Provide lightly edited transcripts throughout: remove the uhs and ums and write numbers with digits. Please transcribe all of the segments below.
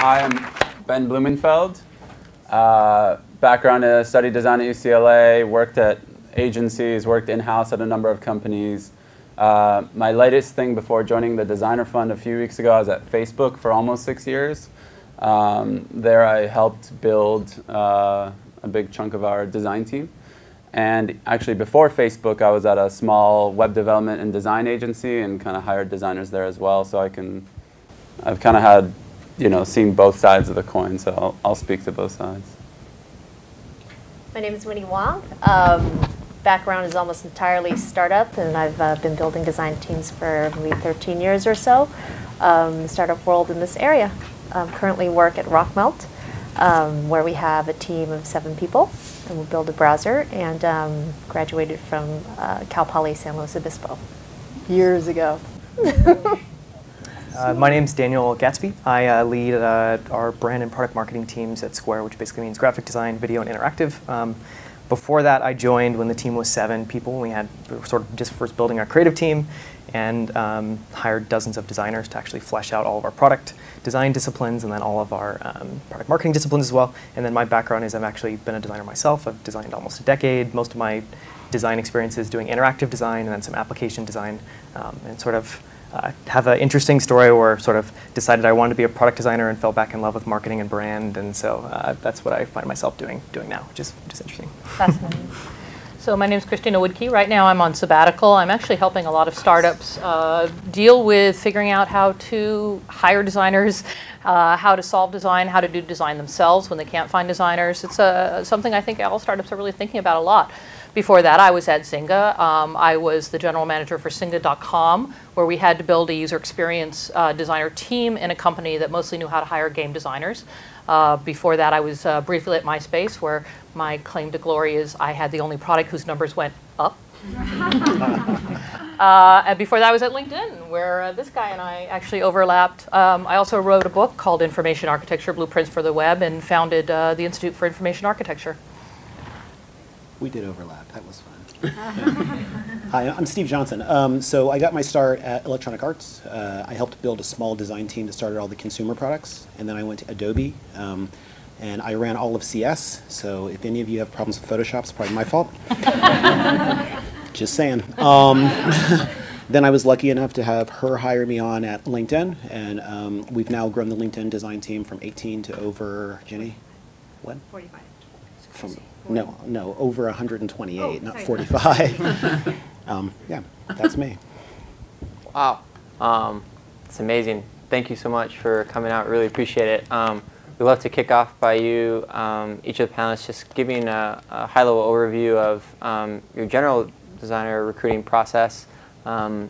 Hi, I'm Ben Blumenfeld. Background is studied design at UCLA, worked at agencies, worked in-house at a number of companies. My latest thing before joining the Designer Fund a few weeks ago, I was at Facebook for almost 6 years. There I helped build a big chunk of our design team. And actually before Facebook, I was at a small web development and design agency and kind of hired designers there as well. So I've kind of had, seen both sides of the coin, so I'll speak to both sides. My name is Winnie Wong. Background is almost entirely startup, and I've been building design teams for maybe 13 years or so in the startup world in this area. Currently work at Rockmelt, where we have a team of 7 people, and we build a browser, and graduated from Cal Poly San Luis Obispo years ago. My name's Daniel Gatsby. I lead our brand and product marketing teams at Square, which basically means graphic design, video, and interactive. Before that, I joined when the team was 7 people. We were sort of just first building our creative team and hired dozens of designers to actually flesh out all of our product design disciplines and then all of our product marketing disciplines as well. And then my background is I've actually been a designer myself. I've designed almost a decade. Most of my design experience is doing interactive design and then some application design, and sort of have an interesting story where sort of decided I wanted to be a product designer and fell back in love with marketing and brand, and so that's what I find myself doing now, which is interesting. Fascinating. So my name is Christina Wodtke. Right now I'm on sabbatical. I'm actually helping a lot of startups deal with figuring out how to hire designers, how to solve design, how to do design themselves when they can't find designers. It's something I think all startups are really thinking about a lot. Before that, I was at Zynga. I was the general manager for Zynga.com, where we had to build a user experience designer team in a company that mostly knew how to hire game designers. Before that, I was briefly at MySpace, where my claim to glory is I had the only product whose numbers went up. And before that, I was at LinkedIn, where this guy and I actually overlapped. I also wrote a book called Information Architecture, Blueprints for the Web, and founded the Institute for Information Architecture. We did overlap. That was fun. Hi, I'm Steve Johnson. So I got my start at Electronic Arts. I helped build a small design team that started all the consumer products, and then I went to Adobe, and I ran all of CS. So if any of you have problems with Photoshop, it's probably my fault. Just saying. Then I was lucky enough to have her hire me on at LinkedIn, and we've now grown the LinkedIn design team from 18 to over, Jenny, what? 45. No, over 128, not 45. Yeah, that's me. Wow, it's amazing. Thank you so much for coming out. Really appreciate it. We'd love to kick off by you, each of the panelists, just giving a high-level overview of your general designer recruiting process, and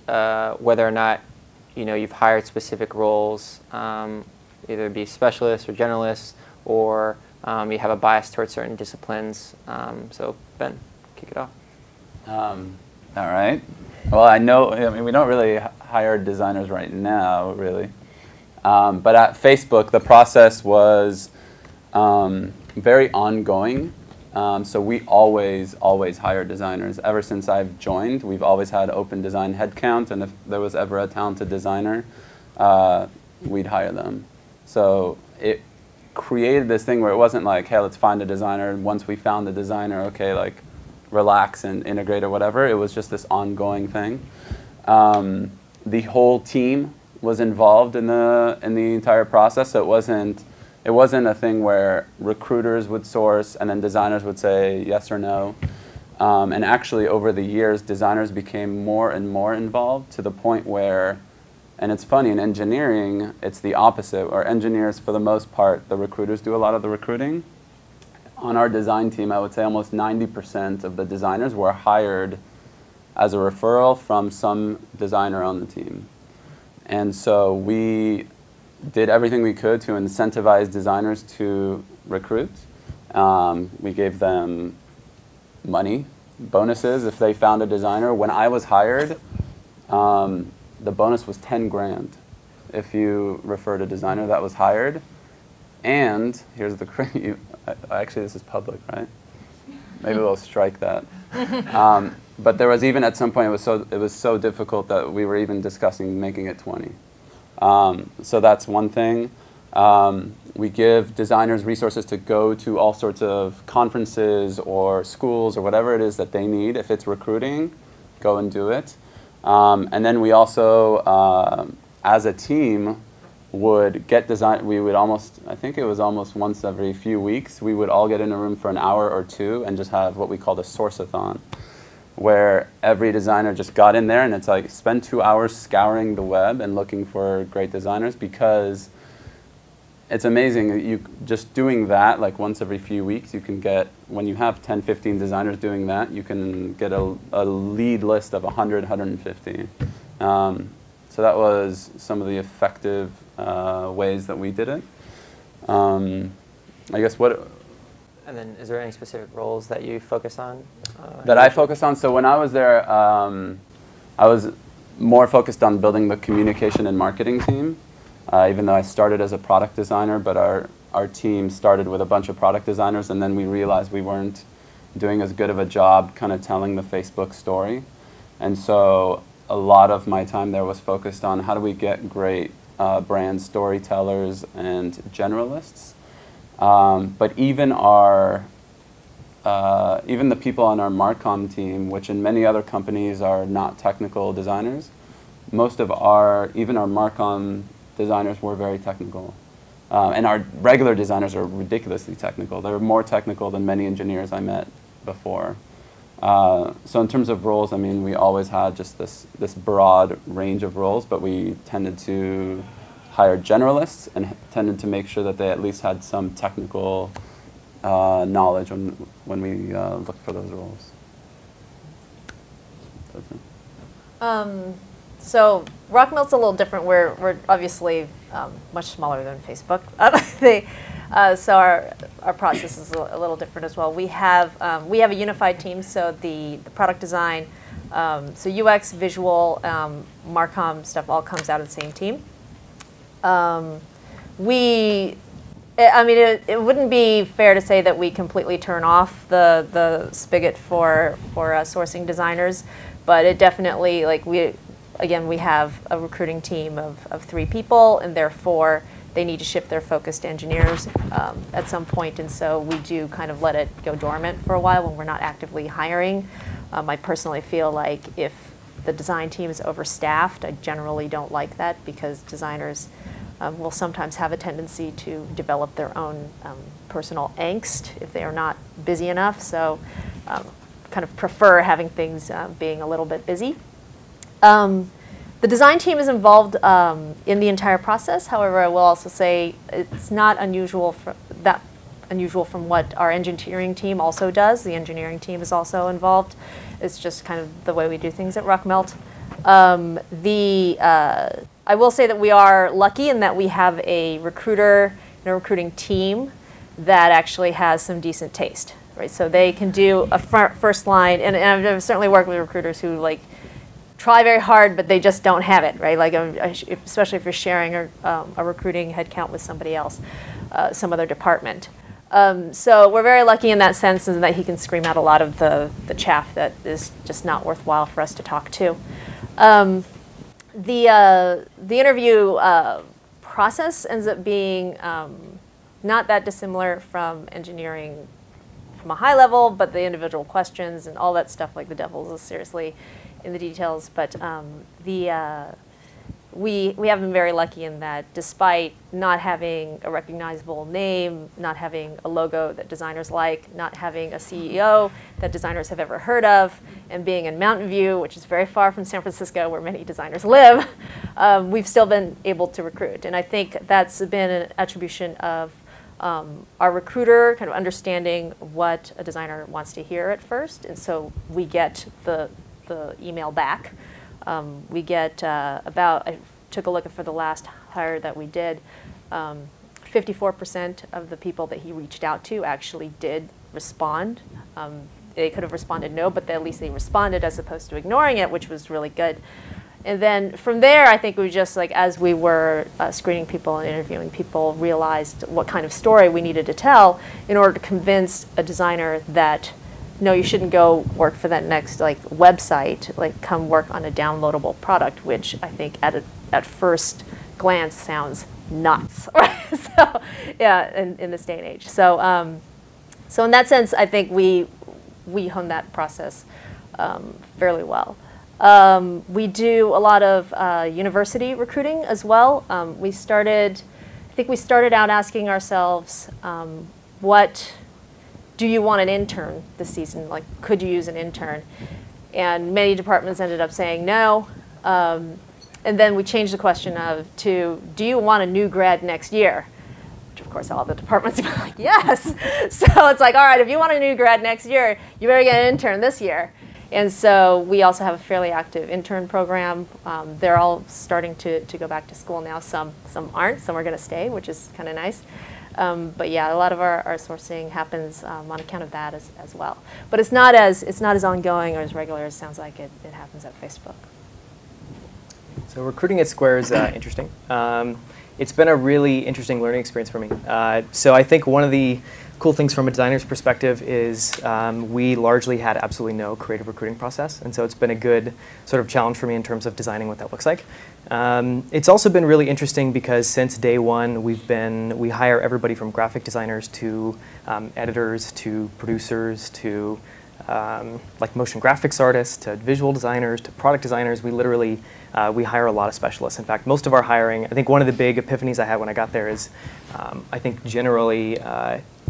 whether or not you've hired specific roles, either be specialists or generalists, or you have a bias towards certain disciplines. So Ben, kick it off. All right. Well, I mean, we don't really hire designers right now, really. But at Facebook, the process was very ongoing. So we always hire designers. Ever since I've joined, we've always had open design headcount, and if there was ever a talented designer, we'd hire them. So it created this thing where it wasn't like, hey, let's find a designer, and once we found the designer, okay, like relax and integrate or whatever. It was just this ongoing thing. The whole team was involved in the entire process, so it wasn't a thing where recruiters would source and then designers would say yes or no. And actually over the years, designers became more and more involved to the point where, and it's funny, in engineering, it's the opposite, where engineers, for the most part, the recruiters do a lot of the recruiting. On our design team, I would say almost 90% of the designers were hired as a referral from some designer on the team. And so we did everything we could to incentivize designers to recruit. We gave them money, bonuses if they found a designer. When I was hired, the bonus was 10 grand if you referred a designer that was hired. And here's the crazy, actually this is public, right? Maybe we'll strike that. But there was even at some point, it was so difficult that we were even discussing making it 20. So that's one thing. We give designers resources to go to all sorts of conferences or schools or whatever it is that they need. If it's recruiting, go and do it. And then we also, as a team, would get design. We would almost, I think it was almost once every few weeks, we would all get in a room for an hour or two and just have what we called a source-a-thon, where every designer just got in there and it's like spend 2 hours scouring the web and looking for great designers, because it's amazing. You just doing that like once every few weeks, you can get, when you have 10, 15 designers doing that, you can get a lead list of 100, 150. So that was some of the effective ways that we did it. I guess what... And then is there any specific roles that you focus on? That I focus on? So when I was there, I was more focused on building the communication and marketing team, even though I started as a product designer, but our team started with a bunch of product designers, and then we realized we weren't doing as good of a job kind of telling the Facebook story. And so a lot of my time there was focused on how do we get great brand storytellers and generalists. But even even the people on our Marcom team, which in many other companies are not technical designers, most of even our Marcom designers were very technical. And our regular designers are ridiculously technical. They're more technical than many engineers I met before. So in terms of roles, I mean, we always had just this broad range of roles, but we tended to hire generalists and tended to make sure that they at least had some technical knowledge when we looked for those roles. So Rockmelt's a little different. We're obviously much smaller than Facebook. So our process is a little different as well. We have a unified team. So the product design, so UX, visual, Marcom stuff all comes out of the same team. I mean, it wouldn't be fair to say that we completely turn off the spigot for sourcing designers, but it definitely, like, we have a recruiting team of 3 people, and therefore they need to shift their focus to engineers at some point, and so we do kind of let it go dormant for a while when we're not actively hiring. I personally feel like if the design team is overstaffed, I generally don't like that, because designers will sometimes have a tendency to develop their own personal angst if they are not busy enough, so kind of prefer having things being a little bit busy. The design team is involved in the entire process. However, I will also say it's not unusual from what our engineering team also does. The engineering team is also involved. It's just kind of the way we do things at Rockmelt. I will say that we are lucky in that we have a recruiter and a recruiting team that actually has some decent taste, right? So they can do a first line, and I've certainly worked with recruiters who like try very hard, but they just don't have it, right? Like, especially if you're sharing a recruiting headcount with somebody else, some other department. So we're very lucky in that sense, in that he can scream out a lot of the chaff that is just not worthwhile for us to talk to. The interview process ends up being not that dissimilar from engineering from a high level, but the individual questions and all that stuff, like the devil is seriously in the details. But we have been very lucky in that, despite not having a recognizable name, not having a logo that designers like, not having a CEO that designers have ever heard of, and being in Mountain View, which is very far from San Francisco, where many designers live, we've still been able to recruit. And I think that's been an attribution of our recruiter kind of understanding what a designer wants to hear at first, and so we get the email back. We get I took a look for the last hire that we did, 54% of the people that he reached out to actually did respond. They could have responded no, but at least they responded as opposed to ignoring it, which was really good. And then from there, I think we just, like, as we were screening people and interviewing people, realized what kind of story we needed to tell in order to convince a designer that, no, you shouldn't go work for that next website. Like, come work on a downloadable product, which I think at first glance sounds nuts. Right? So yeah, in this day and age. So so in that sense, I think we hone that process fairly well. We do a lot of university recruiting as well. I think we started out asking ourselves, what do you want an intern this season? Like, could you use an intern? And many departments ended up saying no. And then we changed the question to, do you want a new grad next year? Which, of course, all the departments were like, yes. So it's like, all right, if you want a new grad next year, you better get an intern this year. And so we also have a fairly active intern program. They're all starting to go back to school now. Some aren't. Some are going to stay, which is kind of nice. But yeah, a lot of our sourcing happens on account of that as well. But it's not as ongoing or as regular as it sounds like it happens at Facebook. So recruiting at Square is interesting. It's been a really interesting learning experience for me. So I think one of the cool things from a designer's perspective is we largely had absolutely no creative recruiting process, and so it's been a good sort of challenge for me in terms of designing what that looks like. It's also been really interesting because since day one we hire everybody from graphic designers to editors to producers to like motion graphics artists to visual designers to product designers. We literally we hire a lot of specialists. In fact, most of our hiring, I think one of the big epiphanies I had when I got there is I think generally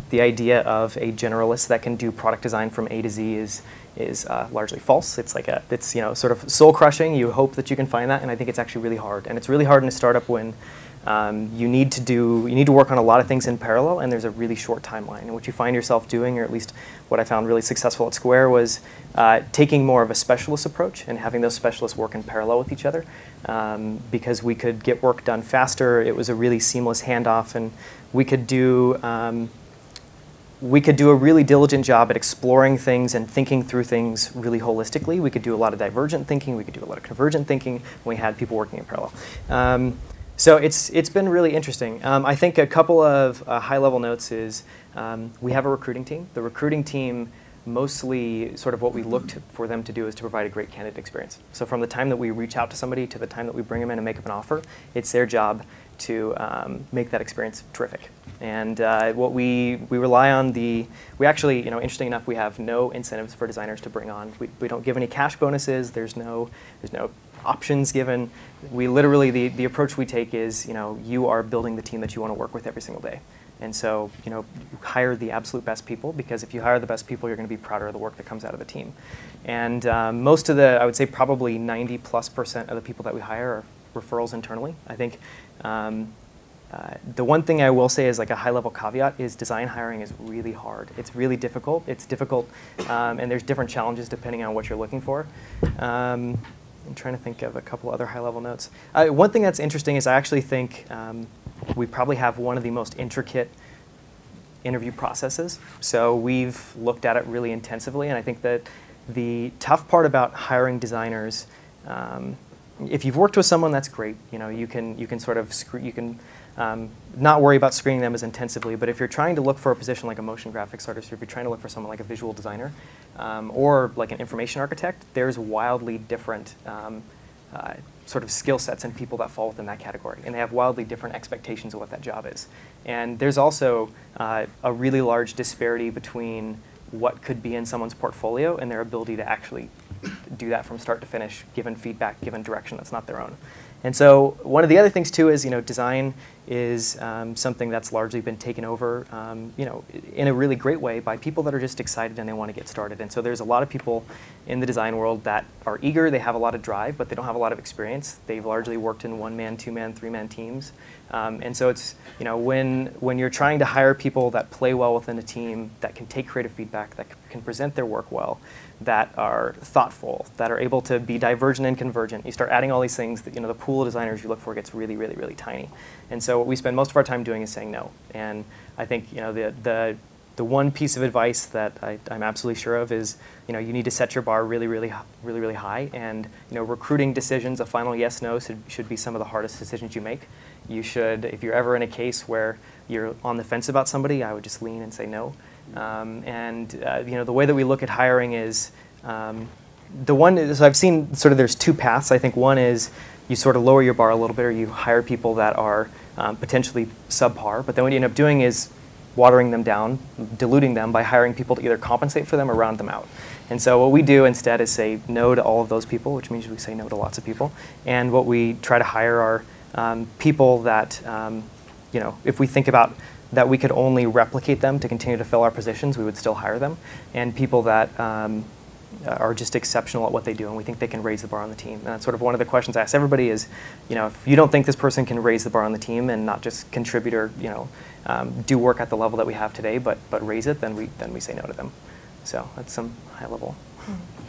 the idea of a generalist that can do product design from A to Z is largely false. It's like it's sort of soul crushing. You hope that you can find that, and I think it's actually really hard. And it's really hard in a startup when you need to work on a lot of things in parallel, and there's a really short timeline. And what you find yourself doing, or at least what I found really successful at Square, was taking more of a specialist approach and having those specialists work in parallel with each other, because we could get work done faster. It was a really seamless handoff, and we could do a really diligent job at exploring things and thinking through things really holistically. We could do a lot of divergent thinking. We could do a lot of convergent thinking when we had people working in parallel. So it's been really interesting. I think a couple of high-level notes is we have a recruiting team. The recruiting team, mostly sort of what we looked for them to do is to provide a great candidate experience. So from the time that we reach out to somebody to the time that we bring them in and make up an offer, it's their job to make that experience terrific. And what we rely on we actually, interesting enough, we have no incentives for designers to bring on. We don't give any cash bonuses. There's no options given. We literally, the approach we take is, you are building the team that you want to work with every single day. And so, you hire the absolute best people, because if you hire the best people, you're going to be prouder of the work that comes out of the team. And most of I would say probably 90+% of the people that we hire are referrals internally. I think the one thing I will say is like a high-level caveat is design hiring is really hard. It's really difficult. It's difficult, and there's different challenges depending on what you're looking for. I'm trying to think of a couple other high-level notes. One thing that's interesting is I actually think we probably have one of the most intricate interview processes. So we've looked at it really intensively, and I think that the tough part about hiring designers, if you've worked with someone, that's great. You can sort of not worry about screening them as intensively. But if you're trying to look for a position like a motion graphics artist, or if you're trying to look for someone like a visual designer, or like an information architect, there's wildly different sort of skill sets and people that fall within that category, and they have wildly different expectations of what that job is. And there's also a really large disparity between what could be in someone's portfolio and their ability to actually do that from start to finish, given feedback, given direction that's not their own. And so one of the other things too is, design is something that's largely been taken over, in a really great way by people that are just excited and they want to get started. And so there's a lot of people in the design world that are eager, they have a lot of drive, but they don't have a lot of experience. They've largely worked in one-man, two-man, three-man teams. And so it's, when you're trying to hire people that play well within a team, that can take creative feedback, that can present their work well, that are thoughtful, that are able to be divergent and convergent. You start adding all these things that, the pool of designers you look for gets really, really, really tiny. And so what we spend most of our time doing is saying no. And I think, the one piece of advice that I'm absolutely sure of is, you need to set your bar really, really, really, really high. And, recruiting decisions, a final yes, no should be some of the hardest decisions you make. You should, if you're ever in a case where you're on the fence about somebody, I would just lean and say no. The way that we look at hiring is, so I've seen sort of there's two paths. I think one is you sort of lower your bar a little bit, or you hire people that are potentially subpar, but then what you end up doing is watering them down, diluting them by hiring people to either compensate for them or round them out. And so what we do instead is say no to all of those people, which means we say no to lots of people. And what we try to hire are people that, if we think about that we could only replicate them to continue to fill our positions, we would still hire them. And people that are just exceptional at what they do, and we think they can raise the bar on the team. And that's sort of one of the questions I ask everybody is, if you don't think this person can raise the bar on the team and not just contribute or, do work at the level that we have today, but raise it, then we say no to them. So that's some high-level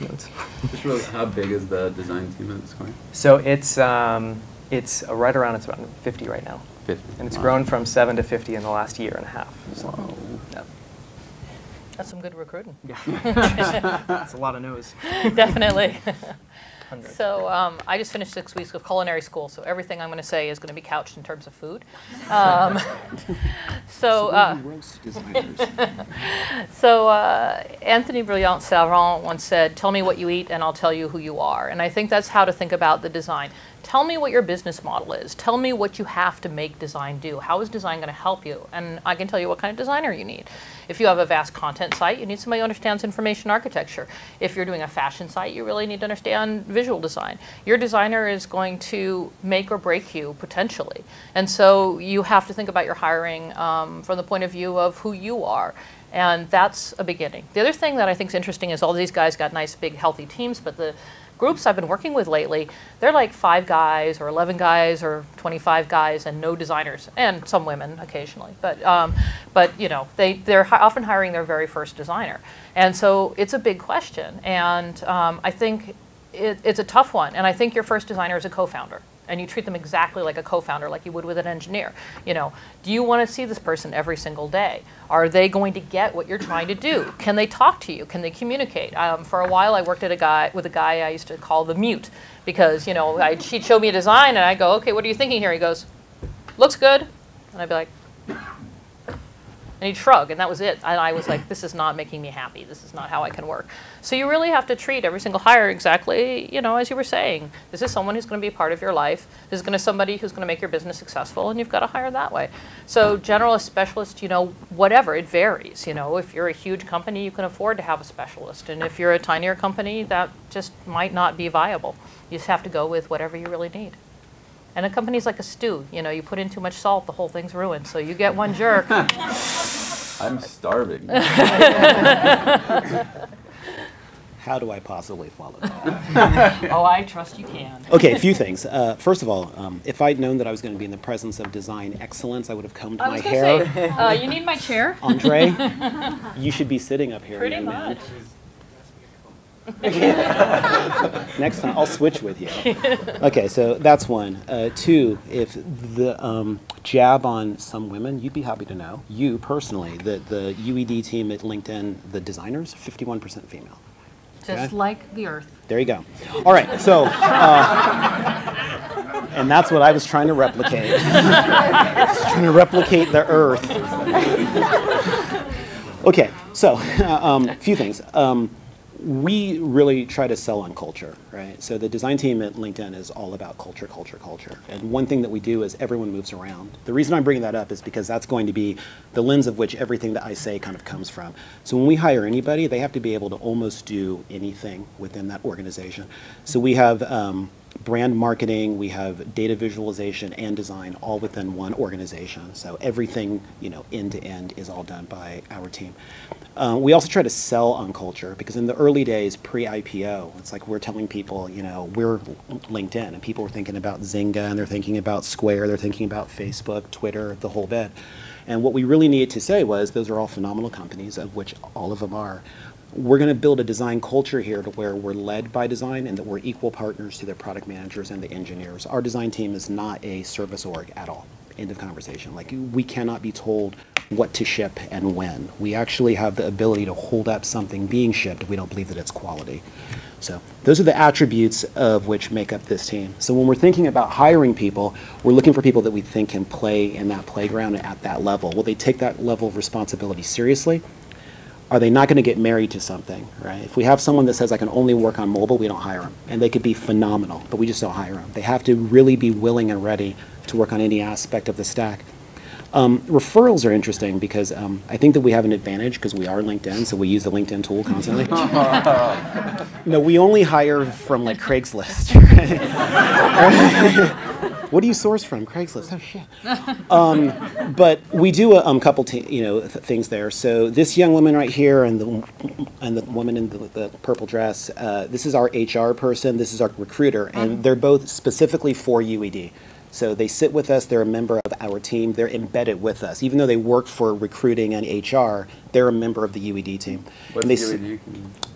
notes. Just really, how big is the design team at Square? So it's right around, it's about 50 right now. 50. And it's grown from 7 to 50 in the last year and a half. So, yeah. That's some good recruiting. Yeah. That's a lot of no's. Definitely. So I just finished 6 weeks of culinary school, so everything I'm going to say is going to be couched in terms of food. So Anthony Brillant-Savant once said, "Tell me what you eat and I'll tell you who you are." And I think that's how to think about the design. Tell me what your business model is. Tell me what you have to make design do. How is design going to help you? And I can tell you what kind of designer you need. If you have a vast content site, you need somebody who understands information architecture. If you're doing a fashion site, you really need to understand visual design. Your designer is going to make or break you, potentially. And so you have to think about your hiring from the point of view of who you are. And that's a beginning. The other thing that I think is interesting is all these guys got nice, big, healthy teams, but the groups I've been working with lately, they're like 5 guys or 11 guys or 25 guys and no designers, and some women occasionally. But they're often hiring their very first designer. And so it's a big question. And I think it's a tough one. And I think your first designer is a co-founder. And you treat them exactly like a co-founder, like you would with an engineer. Do you want to see this person every single day? Are they going to get what you're trying to do? Can they talk to you? Can they communicate? For a while, I worked with a guy I used to call the mute, because he'd show me a design, and I go, "Okay, what are you thinking here?" He goes, "Looks good," and I'd be like, and he'd shrug, and that was it. And I was like, this is not making me happy. This is not how I can work. So you really have to treat every single hire exactly, as you were saying. This is someone who's going to be a part of your life. This is somebody who's going to make your business successful, and you've got to hire that way. So generalist, specialist, whatever, it varies. If you're a huge company, you can afford to have a specialist. And if you're a tinier company, that just might not be viable. You just have to go with whatever you really need. And a company's like a stew. You put in too much salt, the whole thing's ruined. So you get one jerk. I'm starving. How do I possibly follow that? Oh, I trust you can. Okay, a few things. First of all, if I'd known that I was going to be in the presence of design excellence, I would have combed my hair. Say, you need my chair? Andre, you should be sitting up here. Pretty young much. Man. Next time, I'll switch with you. Okay, so that's one. 2, if the jab on some women, you'd be happy to know, you personally, the UED team at LinkedIn, the designers, 51% female. Just like the Earth. There you go. All right, so, and that's what I was trying to replicate. I was trying to replicate the Earth. Okay, so a few things. We really try to sell on culture, right? So the design team at LinkedIn is all about culture, culture, culture. And one thing that we do is everyone moves around. The reason I'm bringing that up is because that's going to be the lens of which everything that I say kind of comes from. So when we hire anybody, they have to be able to almost do anything within that organization. So we have brand marketing, we have data visualization and design all within one organization. So everything, end to end is all done by our team. We also try to sell on culture, because in the early days, pre-IPO, it's like we're telling people, we're LinkedIn, and people are thinking about Zynga, and they're thinking about Square, they're thinking about Facebook, Twitter, the whole bit. And what we really needed to say was, those are all phenomenal companies, of which all of them are. We're going to build a design culture here to where we're led by design, and that we're equal partners to the product managers and the engineers. Our design team is not a service org at all. End of conversation. Like, we cannot be told what to ship and when. We actually have the ability to hold up something being shipped if we don't believe that it's quality. So those are the attributes of which make up this team. So when we're thinking about hiring people, we're looking for people that we think can play in that playground at that level. Will they take that level of responsibility seriously? are they not going to get married to something, right? If we have someone that says I can only work on mobile, we don't hire them. And they could be phenomenal, but we just don't hire them. They have to really be willing and ready to work on any aspect of the stack. Referrals are interesting because I think that we have an advantage because we are LinkedIn, so we use the LinkedIn tool constantly. No, we only hire from like Craigslist. Right? What do you source from? Craigslist. Oh shit. But we do a couple things there. So this young woman right here and the woman in the purple dress, this is our HR person. This is our recruiter, and they're both specifically for UED. So they sit with us, they're a member of our team, they're embedded with us. Even though they work for recruiting and HR, they're a member of the UED team. What's and they UED?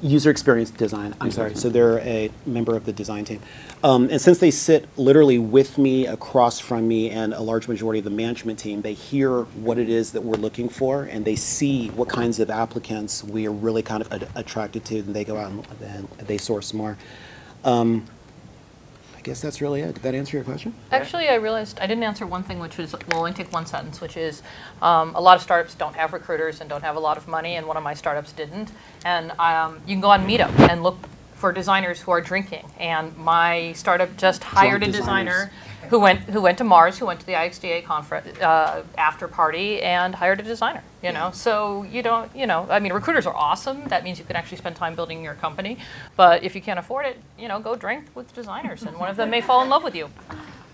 User Experience Design, I'm sorry. So they're a member of the design team. And since they sit literally with me, across from me, and a large majority of the management team, they hear what it is that we're looking for, and they see what kinds of applicants we are really kind of attracted to, and they go out and they source more. I guess that's really it. Did that answer your question? Actually, I realized I didn't answer one thing, which was, we'll only take one sentence, which is a lot of startups don't have recruiters and don't have a lot of money, and one of my startups didn't. And you can go on Meetup and look for designers who are drinking. And my startup just hired a designer who went to Mars, who went to the IXDA conference after party, and hired a designer. You know, so you don't, I mean, recruiters are awesome. That means you can actually spend time building your company. But if you can't afford it, go drink with designers, and one of them may fall in love with you.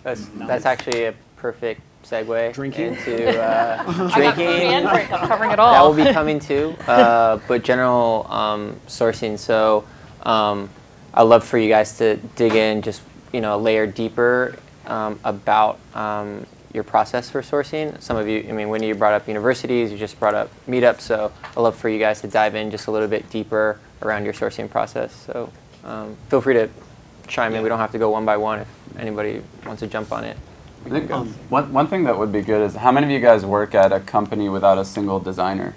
That's actually a perfect segue Drinking? into I got food drinking. and drink. I'm covering it all. That will be coming too, but general sourcing. So I'd love for you guys to dig in just a layer deeper about your process for sourcing. Some of you, Winnie, you brought up universities, you just brought up Meetup, so I'd love for you guys to dive in just a little bit deeper around your sourcing process. So feel free to chime in. We don't have to go one by one if anybody wants to jump on it. I think one thing that would be good is, how many of you guys work at a company without a single designer?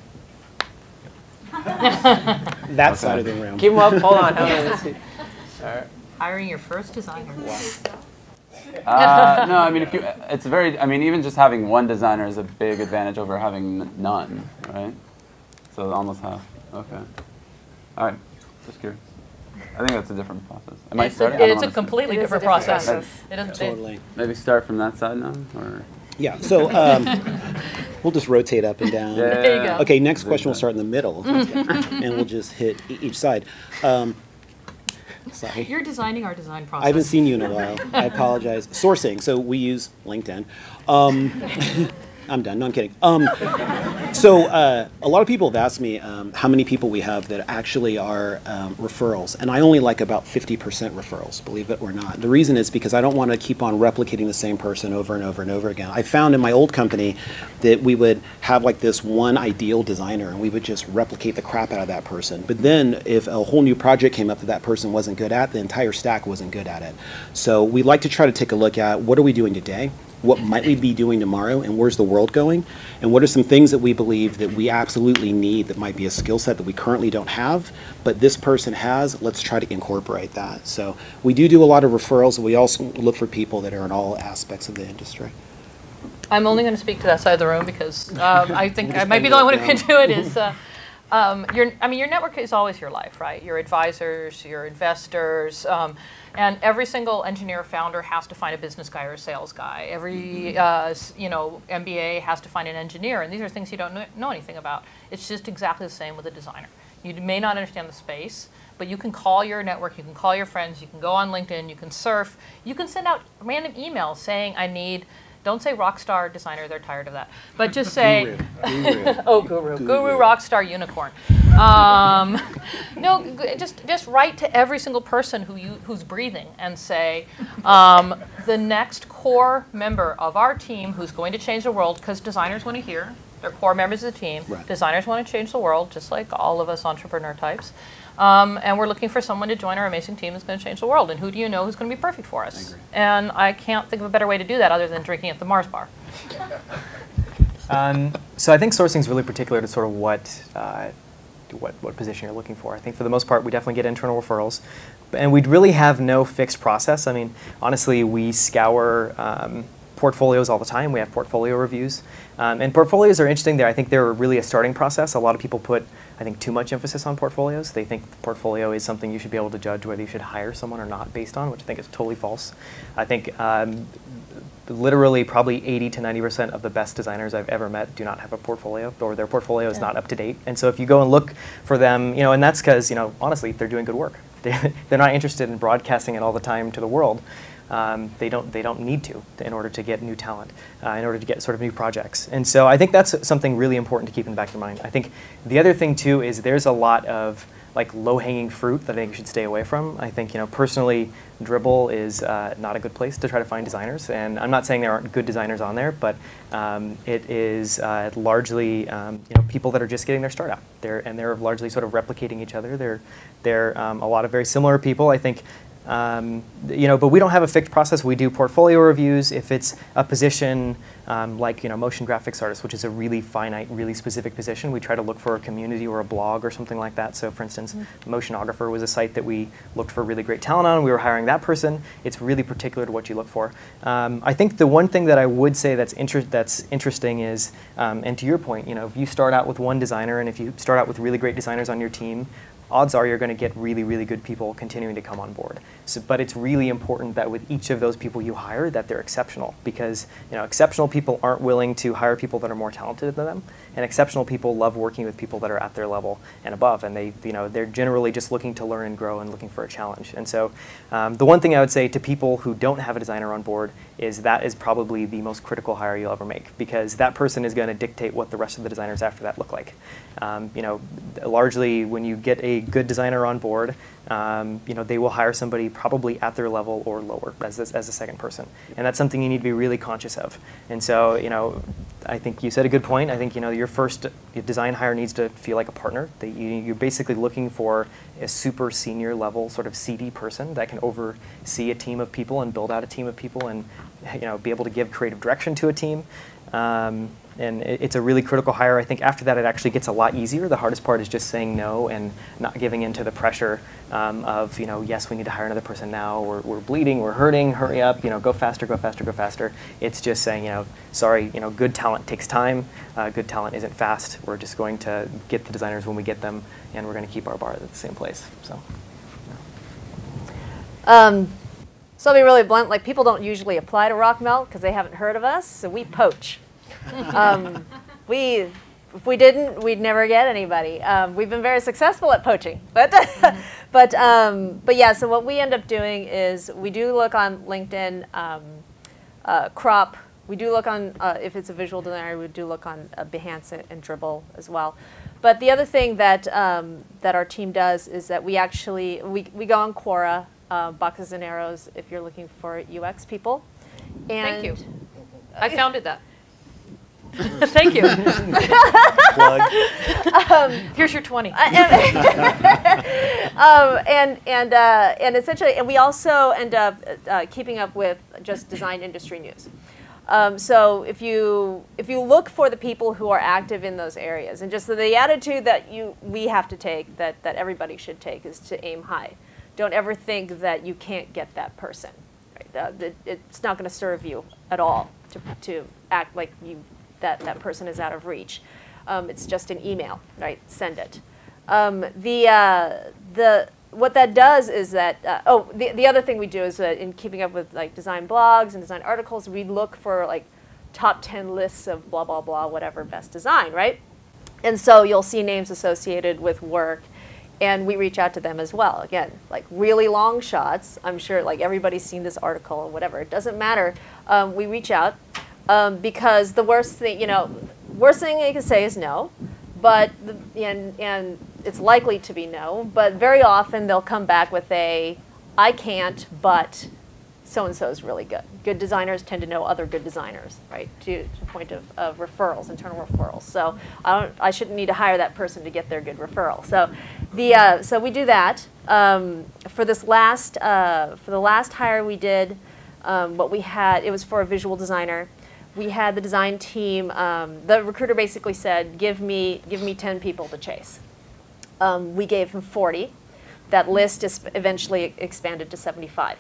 That side of the room. Keep them up. Hold on. Let's see. All right. Hiring your first designer. No, I mean, it's very, even just having one designer is a big advantage over having none, right? So almost half. Okay. All right. Just curious. I think that's a different process. It's a completely different process. Totally. Maybe start from that side now, or? Yeah, so we'll just rotate up and down. Yeah. There you go. Okay, next question will start in the middle, and we'll just hit each side. Sorry. You're designing our design process. I haven't seen you in a while. I apologize. Sourcing, so we use LinkedIn. I'm done. No, I'm kidding. So a lot of people have asked me how many people we have that actually are referrals, and I only like about 50% referrals, believe it or not. The reason is because I don't want to keep on replicating the same person over and over and over again. I found in my old company that we would have like this one ideal designer, and we would just replicate the crap out of that person. But then if a whole new project came up that person wasn't good at, the entire stack wasn't good at it. So we like to try to take a look at what are we doing today? What might we be doing tomorrow, and where's the world going? And what are some things that we believe that we absolutely need that might be a skill set that we currently don't have, but this person has? Let's try to incorporate that. So we do a lot of referrals, and we also look for people that are in all aspects of the industry. I'm only going to speak to that side of the room because I think I might be the only one who can do it. Is your network is always your life, right? Your advisors, your investors. And every single engineer founder has to find a business guy or a sales guy. Every MBA has to find an engineer, and these are things you don't know anything about. It's just exactly the same with a designer. You may not understand the space, but you can call your network, you can call your friends, you can go on LinkedIn, you can surf, you can send out random emails saying, I need, don't say rock star designer, they're tired of that, but just say, guru, rock star, unicorn. No, just write to every single person who's breathing and say, the next core member of our team who's going to change the world, because designers want to hear, they're core members of the team. Right. Designers want to change the world, just like all of us entrepreneur types. And we're looking for someone to join our amazing team that's going to change the world. And who do you know who's going to be perfect for us? I agree. And I can't think of a better way to do that other than drinking at the Mars bar. So I think sourcing is really particular to sort of what position you're looking for. I think for the most part, we definitely get internal referrals. And we'd really have no fixed process. I mean, honestly, we scour portfolios all the time. We have portfolio reviews. And portfolios are interesting there. I think they're really a starting process. A lot of people put, I think, too much emphasis on portfolios. They think the portfolio is something you should be able to judge whether you should hire someone or not based on, which I think is totally false. I think literally probably 80 to 90% of the best designers I've ever met do not have a portfolio, or their portfolio is not up to date. And so if you go and look for them, and that's because, honestly, they're doing good work. They're not interested in broadcasting it all the time to the world. They don't need to in order to get new talent, in order to get sort of new projects. And so I think that's something really important to keep in the back of your mind. I think the other thing too is there's a lot of like low-hanging fruit that I think you should stay away from. I think personally, Dribbble is not a good place to try to find designers. And I'm not saying there aren't good designers on there, but it is largely people that are just getting their start out. They're largely sort of replicating each other. They're a lot of very similar people. I think. But we don't have a fixed process. We do portfolio reviews. If it's a position like motion graphics artist, which is a really finite, really specific position, we try to look for a community or a blog or something like that. So for instance, Motionographer was a site that we looked for really great talent on. We were hiring that person. It's really particular to what you look for. I think the one thing that I would say that's interesting is, and to your point, if you start out with one designer and if you start out with really great designers on your team, odds are you're going to get really, really good people continuing to come on board. But it's really important that with each of those people you hire that they're exceptional, because exceptional people aren't willing to hire people that are more talented than them, and exceptional people love working with people that are at their level and above, and they're generally just looking to learn and grow and looking for a challenge. And so the one thing I would say to people who don't have a designer on board is that is probably the most critical hire you'll ever make, because that person is going to dictate what the rest of the designers after that look like. Largely when you get a good designer on board, they will hire somebody probably at their level or lower as a second person, and that's something you need to be really conscious of. And so, I think you said a good point. I think your first design hire needs to feel like a partner. You're basically looking for a super senior level sort of CD person that can oversee a team of people and build out a team of people and be able to give creative direction to a team. And it's a really critical hire. I think after that, it actually gets a lot easier. The hardest part is just saying no and not giving in to the pressure of, yes, we need to hire another person now. We're bleeding, we're hurting, hurry up, go faster, go faster, go faster. It's just saying, sorry, good talent takes time. Good talent isn't fast. We're just going to get the designers when we get them, and we're going to keep our bar at the same place. So, So I'll be really blunt. Like, people don't usually apply to Rockmelt because they haven't heard of us, so we poach. If we didn't, we'd never get anybody. We've been very successful at poaching, but but yeah. So what we end up doing is we do look on LinkedIn, crop. We do look on if it's a visual designer, we do look on Behance and Dribbble as well. But the other thing that that our team does is that we actually we go on Quora, Boxes and Arrows, if you're looking for UX people. And thank you. I founded that. Thank you. Here's your 20. And essentially, and we also end up keeping up with just design industry news. So if you look for the people who are active in those areas, and just the attitude that we have to take, that everybody should take, is to aim high. Don't ever think that you can't get that person. Right? It's not going to serve you at all to act like that person is out of reach. It's just an email, right? Send it. What that does is that the other thing we do is in keeping up with like design blogs and design articles, we look for like top 10 lists of blah blah blah whatever best design, right? And so you'll see names associated with work, and we reach out to them as well. Again, like really long shots. I'm sure like everybody's seen this article or whatever. It doesn't matter. We reach out. Because the worst thing you can say is no, but and it's likely to be no. But very often they'll come back with I can't, but so and so is really good. Good designers tend to know other good designers, right? To the point of referrals, internal referrals. So I shouldn't need to hire that person to get their good referral. So so we do that. For the last hire we did, what we had, it was for a visual designer. We had the design team, the recruiter basically said, give me 10 people to chase. We gave him 40. That list is eventually expanded to 75.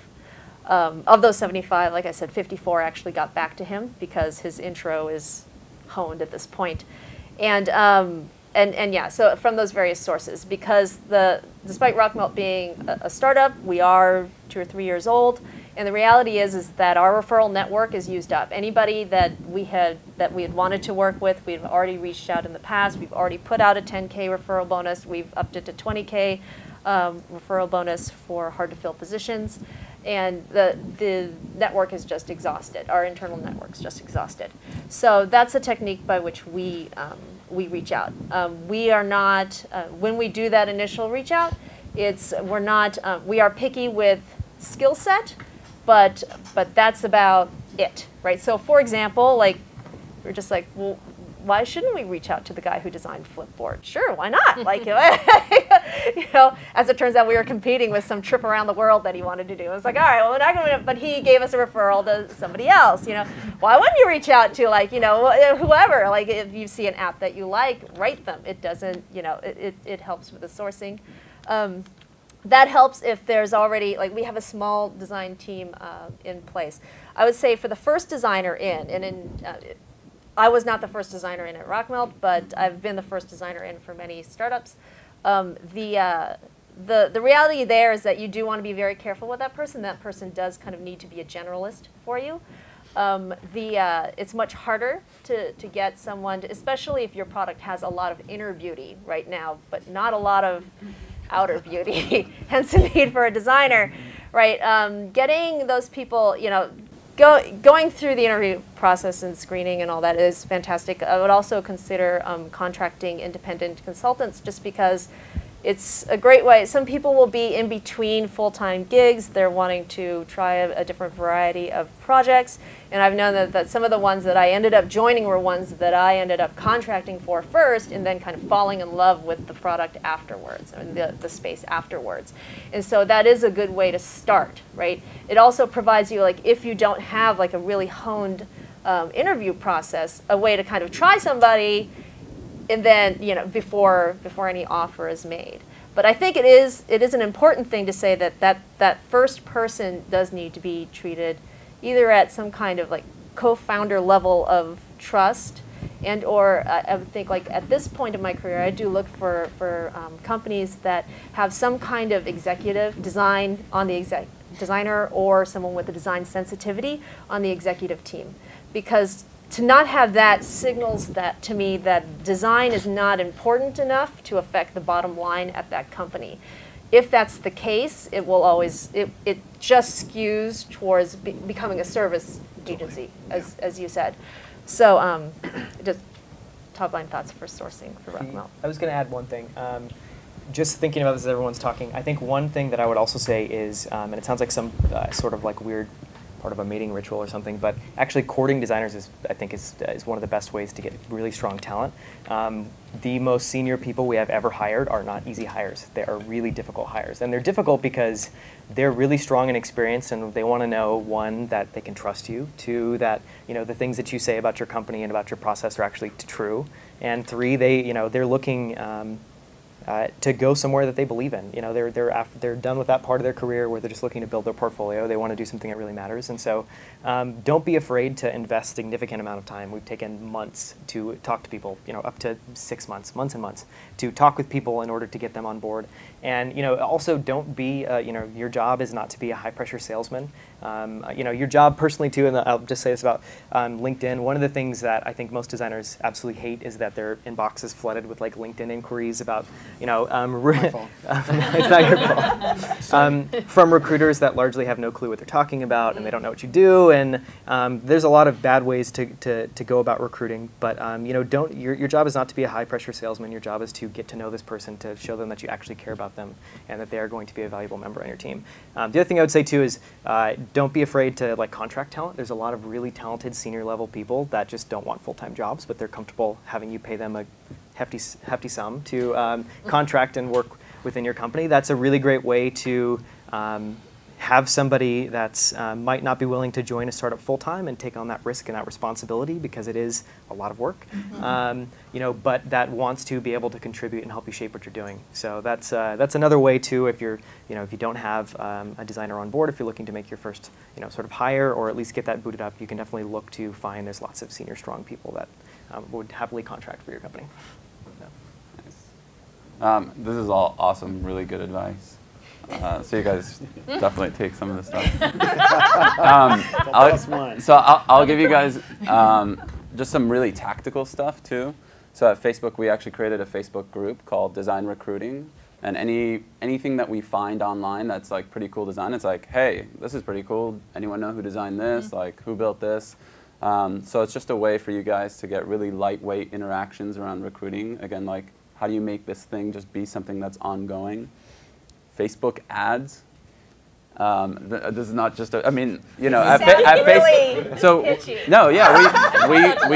Of those 75, like I said, 54 actually got back to him because his intro is honed at this point. And yeah, so from those various sources, because despite Rockmelt being a startup, we are 2 or 3 years old, and the reality is that our referral network is used up. Anybody that we had wanted to work with, we've already reached out in the past. We've already put out a 10K referral bonus. We've upped it to 20K referral bonus for hard-to-fill positions. And the network is just exhausted. Our internal network's just exhausted. So that's a technique by which we reach out. We are not, when we do that initial reach out, we are picky with skill set, but that's about it, right? So for example, like, we're just like, well, why shouldn't we reach out to the guy who designed Flipboard? Sure, why not? Like, you know, as it turns out, we were competing with some trip around the world that he wanted to do. I was like, all right, well, we're not going to, but he gave us a referral to somebody else, you know. Why wouldn't you reach out to, like, you know, whoever? Like, if you see an app that you like, write them. It doesn't, you know, it helps with the sourcing. That helps if there's already, like, we have a small design team in place. I would say for the first designer I was not the first designer in at Rockmelt, but I've been the first designer in for many startups. The reality there is that you do want to be very careful with that person. That person does kind of need to be a generalist for you. It's much harder to get someone, especially if your product has a lot of inner beauty right now, but not a lot of outer beauty, hence the need for a designer, right? Getting those people, you know, going through the interview process and screening and all that is fantastic. I would also consider contracting independent consultants, just because it's a great way. Some people will be in between full-time gigs. They're wanting to try a different variety of projects. And I've known that some of the ones that I ended up joining were ones that I ended up contracting for first and then kind of falling in love with the product afterwards, and the space afterwards. And so that is a good way to start, right? It also provides you, like, if you don't have like a really honed interview process, a way to kind of try somebody and then, you know, before any offer is made. But I think it is an important thing to say that first person does need to be treated either at some kind of like co-founder level of trust, and or I would think, like, at this point in my career, I do look for companies that have some kind of executive design on the designer, or someone with a design sensitivity on the executive team, because to not have that signals that to me that design is not important enough to affect the bottom line at that company. If that's the case, it will always, it just skews towards becoming a service agency, as you said. So just top line thoughts for sourcing for Rockmelt. I was going to add one thing. Just thinking about this as everyone's talking, I think one thing that I would also say is, and it sounds like some sort of like weird part of a mating ritual or something, but actually courting designers I think is one of the best ways to get really strong talent. The most senior people we have ever hired are not easy hires. They are really difficult hires, and they're difficult because they're really strong in experience, and they want to know, one, that they can trust you, two, that, you know, the things that you say about your company and about your process are actually true, and three, they're looking to go somewhere that they believe in. You know, they're done with that part of their career where they're just looking to build their portfolio. They want to do something that really matters, and so don't be afraid to invest a significant amount of time. We've taken months to talk to people, you know, up to 6 months, months and months, to talk with people in order to get them on board. And, you know, also don't be, you know, your job is not to be a high-pressure salesman. You know, your job personally too, and I'll just say this about LinkedIn. One of the things that I think most designers absolutely hate is that their inbox is flooded with like LinkedIn inquiries about, you know, My fault. it's not your fault. From recruiters that largely have no clue what they're talking about, and they don't know what you do. And there's a lot of bad ways to go about recruiting. But you know, your job is not to be a high-pressure salesman. Your job is to get to know this person, to show them that you actually care about them, and that they are going to be a valuable member on your team. The other thing I would say too is don't be afraid to like contract talent. There's a lot of really talented senior level people that just don't want full-time jobs, but they're comfortable having you pay them a hefty sum to contract and work within your company. That's a really great way to have somebody that's might not be willing to join a startup full time and take on that risk and that responsibility because it is a lot of work, but that wants to be able to contribute and help you shape what you're doing. So that's another way too. If you're if you don't have a designer on board, if you're looking to make your first sort of hire or at least get that booted up, you can definitely look to find there's lots of senior strong people that would happily contract for your company. Nice. This is all awesome, really good advice. So you guys definitely take some of this stuff. I'll give you guys just some really tactical stuff too. So at Facebook, we actually created a Facebook group called Design Recruiting. And anything that we find online that's like pretty cool design, it's like, hey, this is pretty cool. Anyone know who designed this? Like, who built this? So it's just a way for you guys to get really lightweight interactions around recruiting. Again, like, how do you make this thing just be something that's ongoing? Facebook ads. This is not just a, I mean, at Facebook. So no, yeah,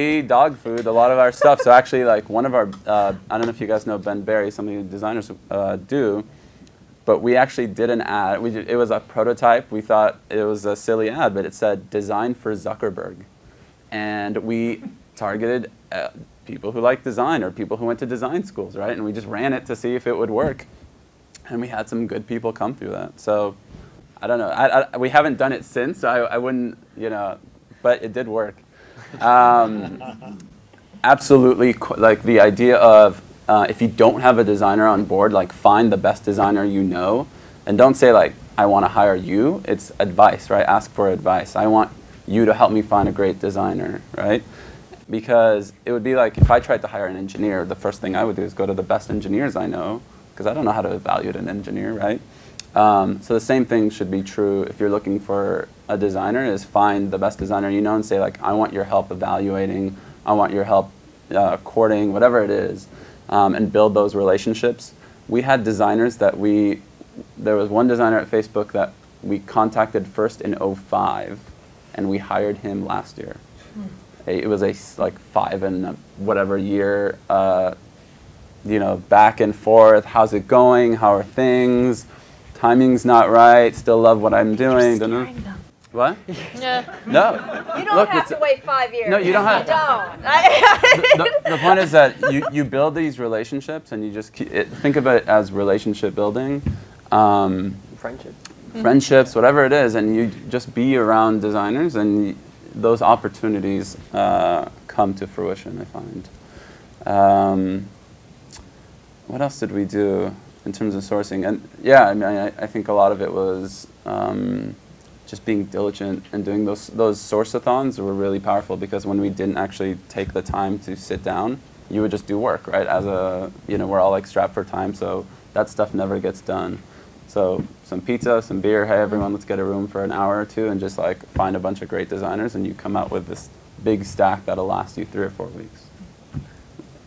we dog food a lot of our stuff. So actually, like one of our, I don't know if you guys know Ben Berry, something that designers do, but we actually did an ad. It was a prototype. We thought it was a silly ad, but it said "Design for Zuckerberg," and we targeted people who like design or people who went to design schools, right? And we just ran it to see if it would work. And we had some good people come through that. So I don't know. We haven't done it since. I wouldn't, but it did work. Absolutely, like the idea of if you don't have a designer on board, like find the best designer you know. And don't say like, I want to hire you. It's advice, right? Ask for advice. I want you to help me find a great designer, right? Because it would be like if I tried to hire an engineer, the first thing I would do is go to the best engineers I know, because I don't know how to evaluate an engineer, right? So the same thing should be true if you're looking for a designer, is find the best designer you know and say like, I want your help evaluating, I want your help courting, whatever it is, and build those relationships. We had designers that there was one designer at Facebook that we contacted first in 2005, and we hired him last year. It was a like 5 and whatever year, back and forth. How's it going? How are things? Timing's not right. Still love what I'm doing. You're scaring them. What? Yeah. No. You don't have to wait 5 years. No, you don't have. The point is that you build these relationships, and you just think of it as relationship building. Friendships, whatever it is, and you just be around designers, and those opportunities come to fruition, I find. What else did we do in terms of sourcing? And yeah, I mean, I think a lot of it was just being diligent and doing those source-a-thons were really powerful, because when we didn't actually take the time to sit down, you would just do work, right? As we're all like strapped for time, so that stuff never gets done. So some pizza, some beer, hey everyone, let's get a room for an hour or two and just like find a bunch of great designers, and you come out with this big stack that'll last you 3 or 4 weeks.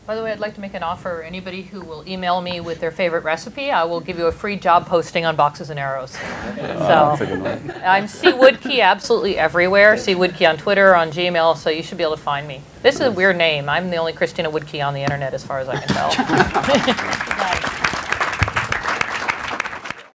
By the way, I'd like to make an offer. Anybody who will email me with their favorite recipe, I will give you a free job posting on Boxes and Arrows. That's a good one. I'm C. Wodtke absolutely everywhere. C. Wodtke on Twitter, on Gmail, so you should be able to find me. This is a weird name. I'm the only Christina Wodtke on the internet as far as I can tell.